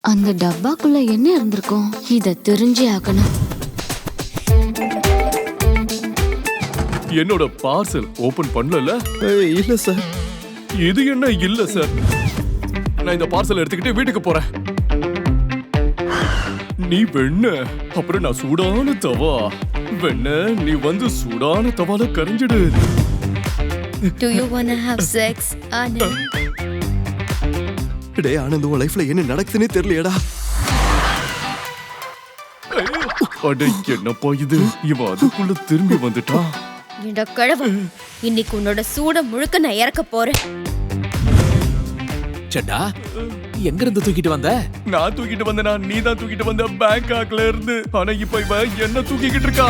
அந்த டப்பாக்குள்ள என்ன இருந்திருக்கும்? இத தெரிஞ்சே ஆகணும். என்னோட பார்சல் ஓபன் பண்ணல. இல்ல சார். இது என்ன இல்ல சார்? நான் இந்த பார்சல் எடுத்துக்கிட்டு வீட்டுக்கு போறேன். நீ வெண்ண, அப்புறம் நான் சூடான தவா. வெண்ண, நீ வந்து சூடான தவால கரைஞ்சிடு. Do you wanna have sex, Anand? டேய் ஆனந்த், உன் லைஃப்ல என்ன நடக்குதுன்னே தெரியலையடா. அட என்னப்பா இது? இவன் அதுக்குள்ள திரும்பி வந்துட்டான். இந்த கழவ இன்னைக்கு உன்னோட சூட முழுக்க நான் இறக்க போறேன். சட்டா, எங்க இருந்து தூக்கிட்டு வந்த? நான் தூக்கிட்டு வந்தேனா? நீ தான் தூக்கிட்டு வந்த பேங்காக்ல இருந்து. ஆனா இப்ப இவ என்ன தூக்கிக்கிட்டு இருக்கா?